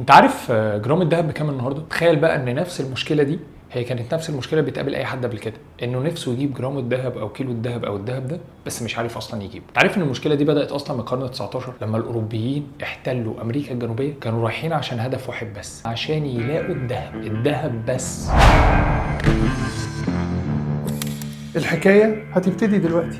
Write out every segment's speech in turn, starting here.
انت عارف جرام الذهب بكام النهارده؟ تخيل بقى ان نفس المشكله دي هي كانت نفس المشكله بتقابل اي حد قبل كده، انه نفسه يجيب جرام الذهب او كيلو الذهب او الذهب ده، بس مش عارف اصلا يجيب. انت عارف ان المشكله دي بدات اصلا من القرن 19 لما الاوروبيين احتلوا امريكا الجنوبيه، كانوا رايحين عشان هدف واحد بس، عشان يلاقوا الذهب بس. الحكايه هتبتدي دلوقتي.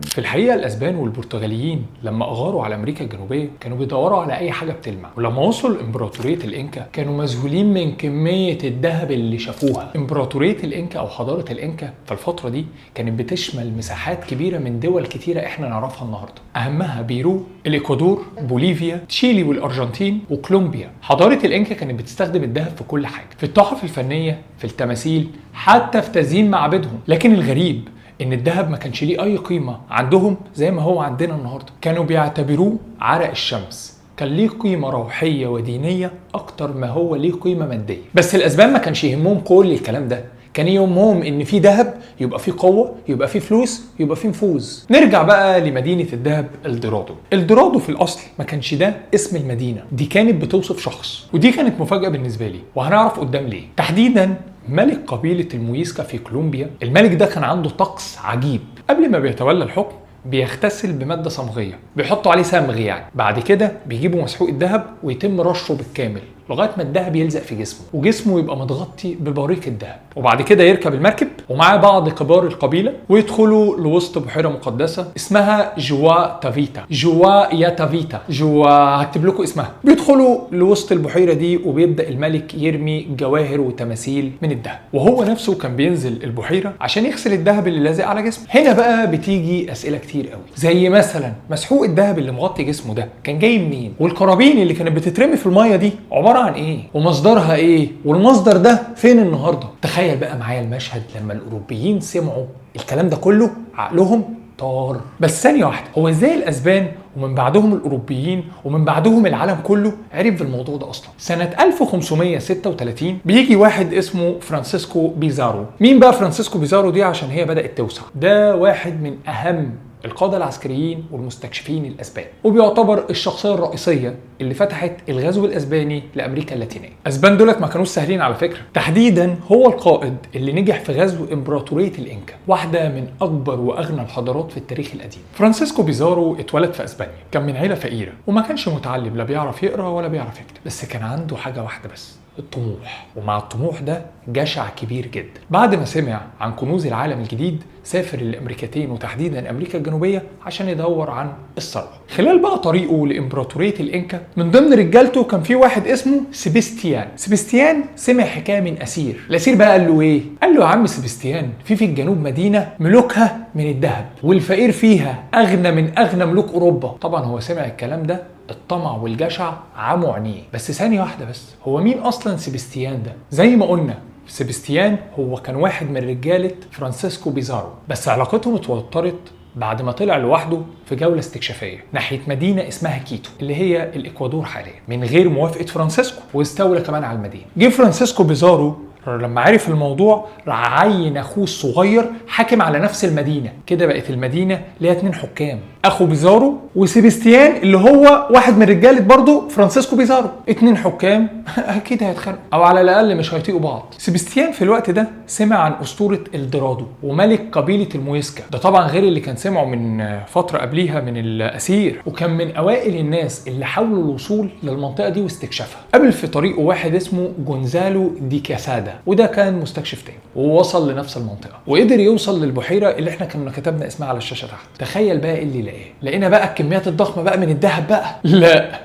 في الحقيقه الاسبان والبرتغاليين لما اغاروا على امريكا الجنوبيه كانوا بيدوروا على اي حاجه بتلمع، ولما وصلوا لامبراطوريه الانكا كانوا مذهولين من كميه الذهب اللي شافوها. امبراطوريه الانكا او حضاره الانكا في الفتره دي كانت بتشمل مساحات كبيره من دول كتيره احنا نعرفها النهارده، اهمها بيرو، الاكوادور، بوليفيا، تشيلي والارجنتين وكولومبيا. حضاره الانكا كانت بتستخدم الذهب في كل حاجه، في التحف الفنيه، في التماثيل، حتى في تزيين معابدهم. لكن الغريب ان الذهب ما كانش ليه اي قيمه عندهم زي ما هو عندنا النهارده، كانوا بيعتبروه عرق الشمس، كان ليه قيمه روحيه ودينيه اكتر ما هو ليه قيمه ماديه. بس الاسبان ما كانش يهمهم كل الكلام ده، كان يهمهم ان في ذهب يبقى في قوه، يبقى في فلوس، يبقى في نفوذ. نرجع بقى لمدينه الذهب الدورادو. الدورادو في الاصل ما كانش ده اسم المدينه، دي كانت بتوصف شخص، ودي كانت مفاجاه بالنسبه لي وهنعرف قدام ليه. تحديدا ملك قبيله المويسكا في كولومبيا، الملك ده كان عنده طقس عجيب. قبل ما بيتولى الحكم بيغتسل بماده صمغيه، بيحطوا عليه صمغ يعني، بعد كده بيجيبوا مسحوق الذهب ويتم رشه بالكامل لغايه ما الذهب يلزق في جسمه وجسمه يبقى متغطي ببريق الذهب، وبعد كده يركب المركب ومعاه بعض كبار القبيله ويدخلوا لوسط بحيره مقدسه اسمها جوا تافيتا. جوا يا تافيتا، جوا هكتب لكم اسمها. بيدخلوا لوسط البحيره دي وبيبدا الملك يرمي جواهر وتماثيل من الذهب، وهو نفسه كان بينزل البحيره عشان يغسل الذهب اللي لازق على جسمه. هنا بقى بتيجي اسئله كتير قوي، زي مثلا مسحوق الذهب اللي مغطي جسمه ده كان جاي منين؟ والقرابين اللي كانت بتترمي في الميه دي عباره عن ايه؟ ومصدرها ايه؟ والمصدر ده فين النهارده؟ تخيل بقى معايا المشهد لما الاوروبيين سمعوا الكلام ده كله عقلهم طار. بس ثانيه واحده، هو ازاي الاسبان ومن بعدهم الاوروبيين ومن بعدهم العالم كله عرف بالموضوع ده اصلا؟ سنه 1536 بيجي واحد اسمه فرانسيسكو بيزارو. مين بقى فرانسيسكو بيزارو دي؟ عشان هي بدات توسع. ده واحد من اهم القادة العسكريين والمستكشفين الأسبان، وبيعتبر الشخصية الرئيسية اللي فتحت الغزو الأسباني لأمريكا اللاتينية. أسبان دولت ما كانوش سهلين على فكرة، تحديدا هو القائد اللي نجح في غزو إمبراطورية الإنكا، واحدة من أكبر وأغنى الحضارات في التاريخ القديم. فرانسيسكو بيزارو اتولد في أسبانيا، كان من عيلة فقيرة وما كانش متعلم، لا بيعرف يقرأ ولا بيعرف يكتب، بس كان عنده حاجة واحدة بس، الطموح. ومع الطموح ده جشع كبير جدا. بعد ما سمع عن كنوز العالم الجديد سافر للامريكتين وتحديدا امريكا الجنوبيه عشان يدور عن الثروه. خلال بقى طريقه لامبراطوريه الانكا من ضمن رجالته كان في واحد اسمه سيبستيان. سيبستيان سمع حكايه من اسير. الاسير بقى قال له ايه؟ قال له يا عم سيبستيان، في الجنوب مدينه ملوكها من الذهب والفقير فيها اغنى من اغنى ملوك اوروبا. طبعا هو سمع الكلام ده، الطمع والجشع عموا عينيه. بس ثانيه واحده بس، هو مين اصلا سيبستيان ده؟ زي ما قلنا سيبستيان هو كان واحد من رجاله فرانسيسكو بيزارو، بس علاقتهم اتوترت بعد ما طلع لوحده في جولة استكشافية ناحية مدينة اسمها كيتو اللي هي الإكوادور حاليا من غير موافقة فرانسيسكو، واستولى كمان على المدينة. جه فرانسيسكو بيزارو لما عرف الموضوع راح عين اخوه الصغير حاكم على نفس المدينه، كده بقت المدينه ليها 2 حكام، اخو بيزارو وسيبستيان اللي هو واحد من رجاله برضه فرانسيسكو بيزارو. 2 حكام اكيد هيتخانقوا او على الاقل مش هيطيقوا بعض. سيبستيان في الوقت ده سمع عن اسطوره الدورادو وملك قبيله المويسكا، ده طبعا غير اللي كان سمعه من فتره قبليها من الاسير، وكان من اوائل الناس اللي حاولوا الوصول للمنطقه دي واستكشافها. قابل في طريقه واحد اسمه جونزالو دي كاسادا، وده كان مستكشف تاني ووصل لنفس المنطقه وقدر يوصل للبحيره اللي احنا كنا كتبنا اسمها على الشاشه تحت. تخيل بقى ايه اللي لقاه؟ لقينا بقى الكميات الضخمه بقى من الذهب بقى.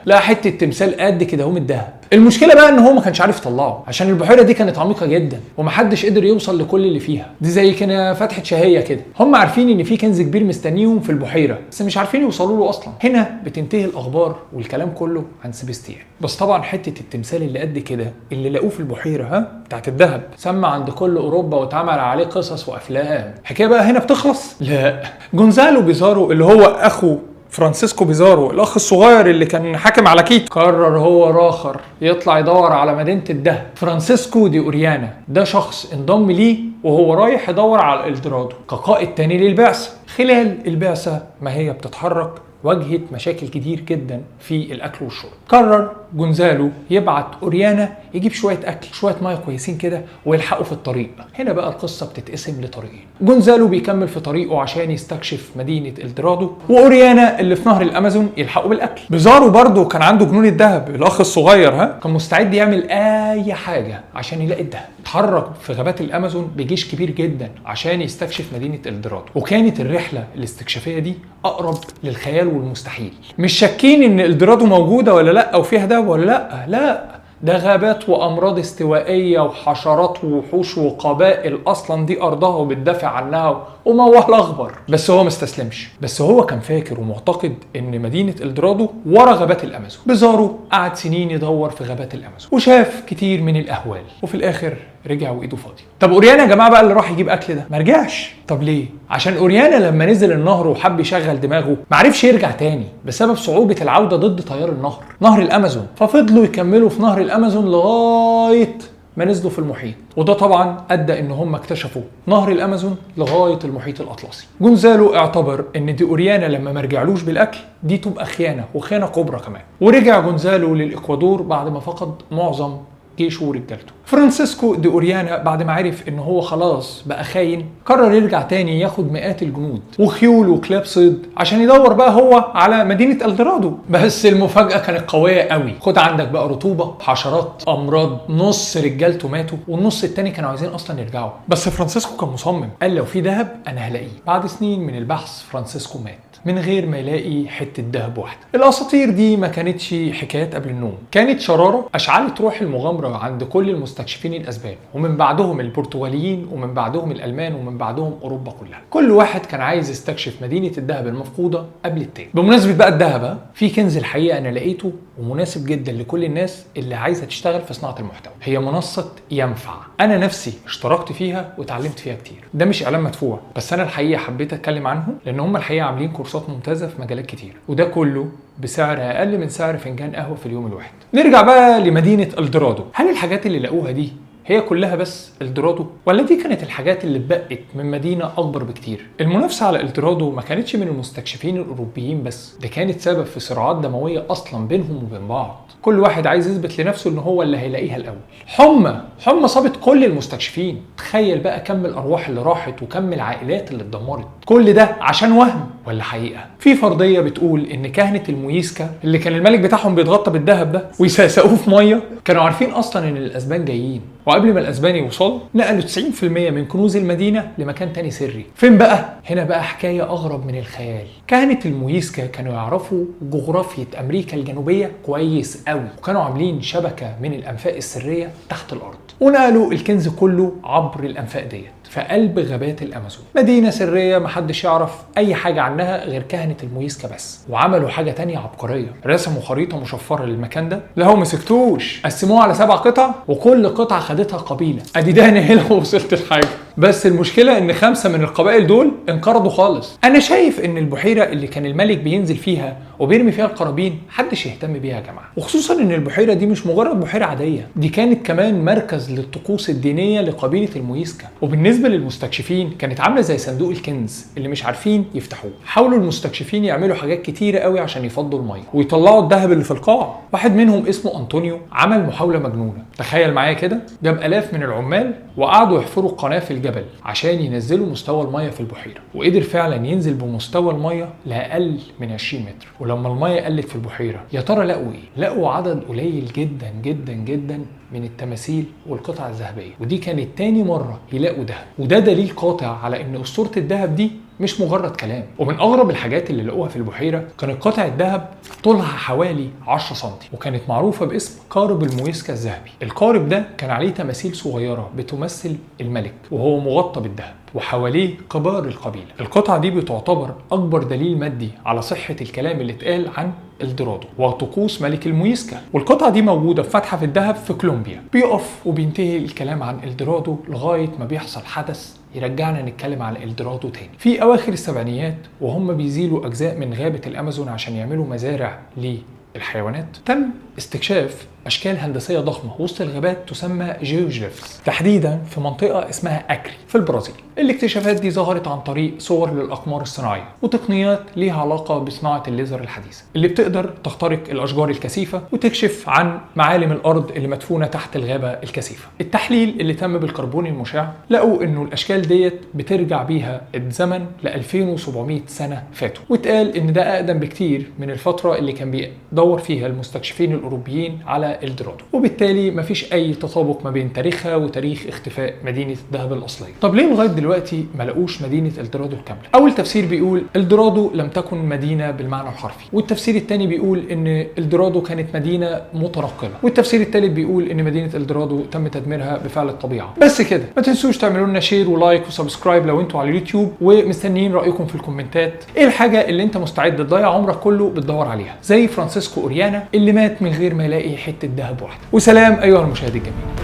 لا حته تمثال قد كده اهو من الذهب. المشكله بقى ان هو ما كانش عارف يطلعه عشان البحيره دي كانت عميقه جدا ومحدش قدر يوصل لكل اللي فيها. دي زي كده فتحه شهيه كده، هم عارفين ان في كنز كبير مستنيهم في البحيره بس مش عارفين يوصلوا له اصلا. هنا بتنتهي الاخبار والكلام كله عن سيبستيان. بس طبعا حته التمثال اللي قد كده اللي لقوه في البحيره بتاعت الذهب سمع عند كل اوروبا واتعمل عليه قصص وافلام. الحكايه بقى هنا بتخلص؟ لا، جونزالو بيزارو اللي هو اخو فرانسيسكو بيزارو الاخ الصغير اللي كان حاكم على كيتو قرر هو راخر يطلع يدور على مدينه الذهب. فرانسيسكو دي اوريانا ده شخص انضم ليه وهو رايح يدور على الدورادو كقائد تاني للبعثه. خلال البعثه ما هي بتتحرك واجهت مشاكل كتير جدا في الاكل والشرب. قرر جونزالو يبعت اوريانا يجيب شويه اكل شويه ميه كويسين كده ويلحقوا في الطريق. هنا بقى القصه بتتقسم لطريقين. جونزالو بيكمل في طريقه عشان يستكشف مدينه الدرادو، واوريانا اللي في نهر الامازون يلحقوا بالاكل. بيزارو برضه كان عنده جنون الذهب، الاخ الصغير كان مستعد يعمل اي حاجه عشان يلاقي الذهب. اتحرك في غابات الامازون بجيش كبير جدا عشان يستكشف مدينه الدرادو، وكانت الرحله الاستكشافيه دي اقرب للخيال والمستحيل. مش شاكين ان الدرادو موجوده ولا لا او فيها دهب ولا لا، لا ده غابات وامراض استوائيه وحشرات ووحوش وقبائل اصلا دي ارضها وبتدافع عنها وموال اخبر. بس هو مستسلمش، بس هو كان فاكر ومعتقد ان مدينه الدرادو ورا غابات الامازون. بيزارو قعد سنين يدور في غابات الامازون وشاف كتير من الاهوال، وفي الاخر رجع وايده فاضيه. طب اوريانا يا جماعه بقى اللي راح يجيب اكل ده ما رجعش. طب ليه؟ عشان اوريانا لما نزل النهر وحب يشغل دماغه ما عرفش يرجع تاني بسبب صعوبه العوده ضد تيار النهر، نهر الامازون. ففضلوا يكملوا في نهر الامازون لغايه ما نزلوا في المحيط، وده طبعا ادى ان هم اكتشفوا نهر الامازون لغايه المحيط الاطلسي. جونزالو اعتبر ان دي اوريانا لما ما رجعلوش بالاكل دي تبقى خيانه، وخيانه كبرى كمان. ورجع جونزالو للاكوادور بعد ما فقد معظم جيشه ورجالته. فرانسيسكو دي اوريانا بعد ما عرف ان هو خلاص بقى خاين قرر يرجع تاني ياخد مئات الجنود وخيول وكلاب صيد عشان يدور بقى هو على مدينه الدرادو. بس المفاجاه كانت قويه قوي. خد عندك بقى رطوبه، حشرات، امراض، نص رجالته ماتوا والنص التاني كانوا عايزين اصلا يرجعوا. بس فرانسيسكو كان مصمم، قال لو في ذهب انا هلاقيه. بعد سنين من البحث فرانسيسكو مات من غير ما يلاقي حته ذهب واحده. الاساطير دي ما كانتش حكايات قبل النوم، كانت شراره اشعلت روح المغامره عند كل المستكشفين الاسبان، ومن بعدهم البرتغاليين، ومن بعدهم الالمان، ومن بعدهم اوروبا كلها. كل واحد كان عايز يستكشف مدينه الذهب المفقوده قبل التاني. بمناسبه بقى الذهب، في كنز الحقيقه انا لقيته ومناسب جدا لكل الناس اللي عايزه تشتغل في صناعه المحتوى. هي منصه ينفع، انا نفسي اشتركت فيها وتعلمت فيها كتير. ده مش اعلان مدفوع، بس انا الحقيقه حبيت اتكلم عنهم لان هم الحقيقه عاملين كورسات ممتازه في مجالات كتير، وده كله بسعر اقل من سعر فنجان قهوه في اليوم الواحد. نرجع بقى لمدينه الدرادو. هل الحاجات اللي لقوها دي هي كلها بس الدرادو، ولا دي كانت الحاجات اللي اتبقت من مدينه اكبر بكتير؟ المنافسه على الدرادو ما كانتش من المستكشفين الاوروبيين بس، ده كانت سبب في صراعات دمويه اصلا بينهم وبين بعض. كل واحد عايز يثبت لنفسه ان هو اللي هيلاقيها الاول. حمى صابت كل المستكشفين. تخيل بقى كم الارواح اللي راحت وكم العائلات اللي اتدمرت. كل ده عشان وهم ولا حقيقه؟ في فرضيه بتقول ان كهنه المويسكا اللي كان الملك بتاعهم بيتغطى بالذهب ده ويسقسقوه في ميه كانوا عارفين اصلا ان الاسبان جايين، وقبل ما الاسبان يوصلوا نقلوا 90% من كنوز المدينه لمكان تاني سري. فين بقى؟ هنا بقى حكايه اغرب من الخيال. كهنه المويسكا كانوا يعرفوا جغرافيه امريكا الجنوبيه كويس قوي، وكانوا عاملين شبكه من الانفاق السريه تحت الارض، ونقلوا الكنز كله عبر الانفاق ديت في قلب غابات الامازون. مدينه سريه محدش يعرف اي حاجه عنها غير كهنه المويسكا بس. وعملوا حاجه تانية عبقريه، رسموا خريطه مشفره للمكان ده. لا هو مسكتوش، قسموها على 7 قطع وكل قطعه خدتها قبيله. ادي ده انا هنا وصلت لحاجه. بس المشكله ان 5 من القبائل دول انقرضوا خالص. انا شايف ان البحيره اللي كان الملك بينزل فيها وبيرمي فيها القرابين محدش يهتم بيها يا جماعه، وخصوصا ان البحيره دي مش مجرد بحيره عاديه، دي كانت كمان مركز للطقوس الدينيه لقبيله المويسكا. وبالنسبه للمستكشفين كانت عامله زي صندوق الكنز اللي مش عارفين يفتحوه. حاولوا المستكشفين يعملوا حاجات كتيره قوي عشان يفضوا الميه ويطلعوا الذهب اللي في القاع. واحد منهم اسمه انطونيو عمل محاوله مجنونه. تخيل معايا كده، جاب الاف من العمال وقعدوا يحفروا قناه في الجبل عشان ينزلوا مستوى الميه في البحيره، وقدر فعلا ينزل بمستوى الميه لاقل من 20 متر. ولما الميه قلت في البحيره يا ترى لقوا ايه؟ لقوا عدد قليل جدا جدا جدا من التماثيل والقطع الذهبيه، ودي كانت تاني مره يلاقوا دهب، وده دليل قاطع على ان اسطوره الذهب دي مش مجرد كلام. ومن اغرب الحاجات اللي لقوها في البحيره كانت قطعه الذهب طولها حوالي 10 سم، وكانت معروفه باسم قارب المويسكا الذهبي. القارب ده كان عليه تماثيل صغيره بتمثل الملك وهو مغطى بالذهب، وحواليه كبار القبيله. القطعه دي بتعتبر اكبر دليل مادي على صحه الكلام اللي اتقال عن الدرادو وطقوس ملك المويسكا. والقطعه دي موجوده في متحف الذهب في كولومبيا. بيقف وبينتهي الكلام عن الدرادو لغايه ما بيحصل حدث يرجعنا نتكلم عن الدرادو تاني. في اواخر السبعينيات وهم بيزيلوا اجزاء من غابه الامازون عشان يعملوا مزارع للحيوانات، تم استكشاف اشكال هندسيه ضخمه وسط الغابات تسمى جيوغليفز، تحديدا في منطقه اسمها اكري في البرازيل. الاكتشافات دي ظهرت عن طريق صور للاقمار الصناعيه وتقنيات ليها علاقه بصناعه الليزر الحديثه اللي بتقدر تخترق الاشجار الكثيفه وتكشف عن معالم الارض اللي مدفونه تحت الغابه الكثيفه. التحليل اللي تم بالكربون المشع لقوا انه الاشكال ديت بترجع بيها الزمن ل 2700 سنه فاتوا، واتقال ان ده اقدم بكتير من الفتره اللي كان بيدور فيها المستكشفين الاوروبيين على الدورادو، وبالتالي مفيش اي تطابق ما بين تاريخها وتاريخ اختفاء مدينه الذهب الاصليه. طب ليه لغايه دلوقتي ما لقوش مدينه الدورادو الكامله؟ اول تفسير بيقول الدورادو لم تكن مدينه بالمعنى الحرفي، والتفسير الثاني بيقول ان الدورادو كانت مدينه متنقله، والتفسير الثالث بيقول ان مدينه الدورادو تم تدميرها بفعل الطبيعه. بس كده، ما تنسوش تعملوا لنا شير ولايك وسبسكرايب لو انتوا على اليوتيوب، ومستنيين رايكم في الكومنتات. ايه الحاجه اللي انت مستعد تضيع عمرك كله بتدور عليها زي فرانسيسكو اوريانا اللي مات من غير ما يلاقي حته ذهب واحده؟ وسلام ايها المشاهد الجميل.